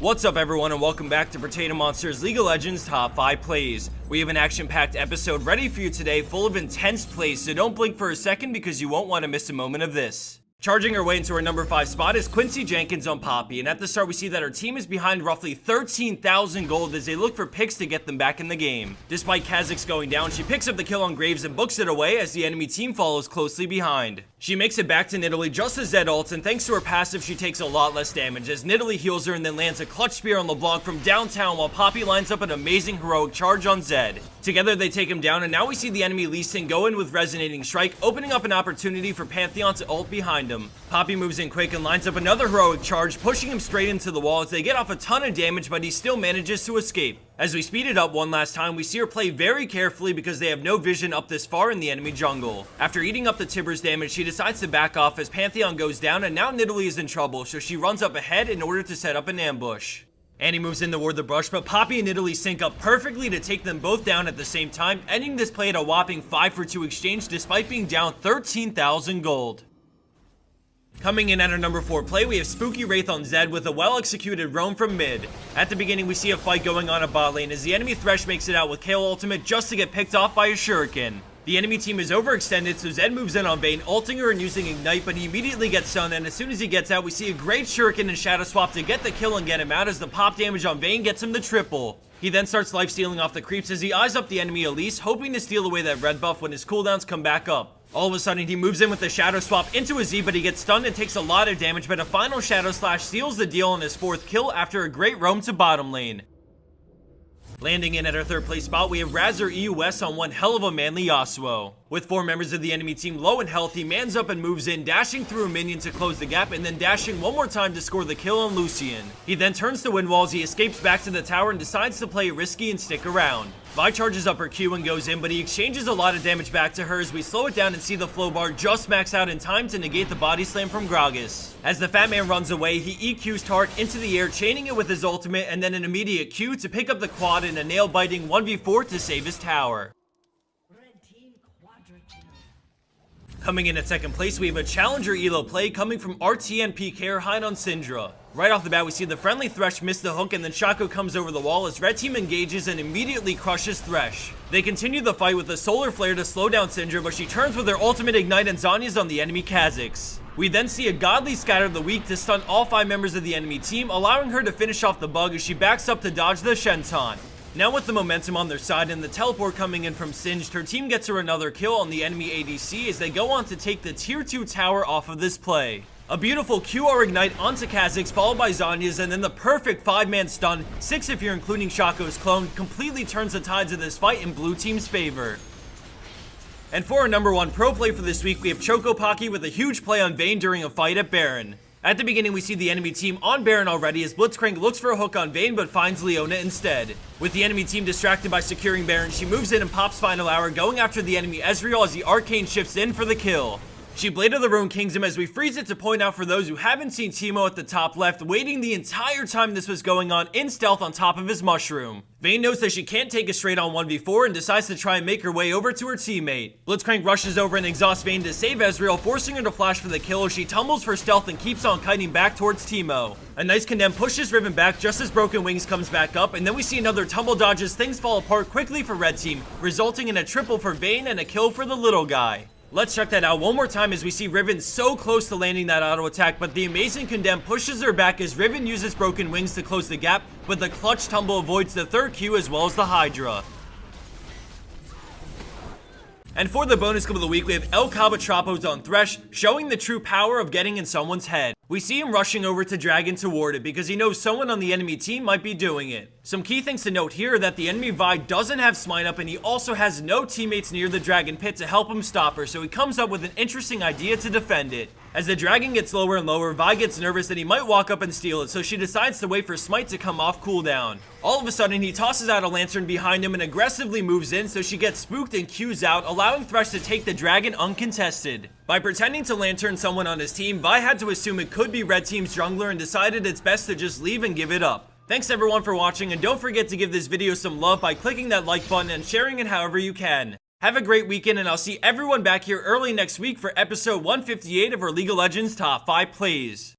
What's up everyone and welcome back to Potato Monster's League of Legends Top 5 Plays. We have an action-packed episode ready for you today full of intense plays, so don't blink for a second because you won't want to miss a moment of this. Charging her way into her number 5 spot is Quincy Jenkins on Poppy, and at the start we see that her team is behind roughly 13,000 gold as they look for picks to get them back in the game. Despite Kha'Zix going down, she picks up the kill on Graves and books it away as the enemy team follows closely behind. She makes it back to Nidalee just as Zed ults, and thanks to her passive she takes a lot less damage as Nidalee heals her and then lands a clutch spear on LeBlanc from downtown while Poppy lines up an amazing heroic charge on Zed. Together they take him down, and now we see the enemy Lee Sin go in with Resonating Strike, opening up an opportunity for Pantheon to ult behind him. Poppy moves in quick and lines up another heroic charge, pushing him straight into the wall as they get off a ton of damage, but he still manages to escape. As we speed it up one last time, we see her play very carefully because they have no vision up this far in the enemy jungle. After eating up the Tibbers damage, she decides to back off as Pantheon goes down, and now Nidalee is in trouble, so she runs up ahead in order to set up an ambush. Annie moves in toward the brush, but Poppy and Nidalee sync up perfectly to take them both down at the same time, ending this play at a whopping 5-for-2 exchange despite being down 13,000 gold. Coming in at our number 4 play, we have SpookyWraith on Zed with a well-executed roam from mid. At the beginning, we see a fight going on at bot lane as the enemy Thresh makes it out with Kayle ultimate just to get picked off by a shuriken. The enemy team is overextended, so Zed moves in on Vayne, ulting her and using Ignite, but he immediately gets stunned, and as soon as he gets out, we see a great shuriken and shadow swap to get the kill and get him out as the pop damage on Vayne gets him the triple. He then starts lifestealing off the creeps as he eyes up the enemy Elise, hoping to steal away that red buff when his cooldowns come back up. All of a sudden, he moves in with a shadow swap into a Z, but he gets stunned and takes a lot of damage, but a final shadow slash seals the deal on his 4th kill after a great roam to bottom lane. Landing in at our 3rd place spot, we have RazerEUW on one hell of a manly Yasuo. With 4 members of the enemy team low and healthy, mans up and moves in, dashing through a minion to close the gap, and then dashing one more time to score the kill on Lucian. He then turns to win walls, he escapes back to the tower and decides to play risky and stick around. Vi charges up her Q and goes in, but he exchanges a lot of damage back to her as we slow it down and see the flow bar just max out in time to negate the body slam from Gragas. As the fat man runs away, he EQs Tart into the air, chaining it with his ultimate and then an immediate Q to pick up the quad in a nail-biting 1v4 to save his tower. Coming in at 2nd place, we have a challenger elo play coming from RtN PkerHide on Syndra. Right off the bat, we see the friendly Thresh miss the hook, and then Choco comes over the wall as red team engages and immediately crushes Thresh. They continue the fight with a solar flare to slow down Syndra, but she turns with her ultimate ignite and Zhonya's on the enemy Kha'Zix. We then see a godly scatter of the weak to stun all 5 members of the enemy team, allowing her to finish off the bug as she backs up to dodge the Shenton. Now with the momentum on their side and the teleport coming in from Singed, her team gets her another kill on the enemy ADC as they go on to take the tier 2 tower off of this play. A beautiful QR ignite onto Kha'Zix followed by Zhonya's, and then the perfect 5-man stun, 6 if you're including Choco's clone, completely turns the tides of this fight in blue team's favor. And for our number 1 pro play for this week, we have ChocoPocky with a huge play on Vayne during a fight at Baron. At the beginning, we see the enemy team on Baron already as Blitzcrank looks for a hook on Vayne but finds Leona instead. With the enemy team distracted by securing Baron, she moves in and pops Final Hour, going after the enemy Ezreal as the Arcane shifts in for the kill. She Blade of the Ruined Kingdom as we freeze it to point out for those who haven't seen Teemo at the top left, waiting the entire time this was going on in stealth on top of his mushroom. Vayne knows that she can't take a straight on 1v4 and decides to try and make her way over to her teammate. Blitzcrank rushes over and exhausts Vayne to save Ezreal, forcing her to flash for the kill as she tumbles for stealth and keeps on kiting back towards Teemo. A nice condemn pushes Riven back just as Broken Wings comes back up, and then we see another tumble dodge as things fall apart quickly for red team, resulting in a triple for Vayne and a kill for the little guy. Let's check that out one more time as we see Riven so close to landing that auto attack, but the amazing condemn pushes her back as Riven uses Broken Wings to close the gap, but the clutch tumble avoids the 3rd Q as well as the Hydra. And for the bonus clip of the week, we have Acabatrapos on Thresh, showing the true power of getting in someone's head. We see him rushing over to Dragon to ward it because he knows someone on the enemy team might be doing it. Some key things to note here are that the enemy Vi doesn't have smite up and he also has no teammates near the Dragon pit to help him stop her, so he comes up with an interesting idea to defend it. As the Dragon gets lower and lower, Vi gets nervous that he might walk up and steal it, so she decides to wait for smite to come off cooldown. All of a sudden, he tosses out a lantern behind him and aggressively moves in, so she gets spooked and Qs out, allowing Thresh to take the Dragon uncontested. By pretending to lantern someone on his team, Vi had to assume it could be red team's jungler and decided it's best to just leave and give it up. Thanks everyone for watching, and don't forget to give this video some love by clicking that like button and sharing it however you can. Have a great weekend, and I'll see everyone back here early next week for episode 158 of our League of Legends Top 5 Plays.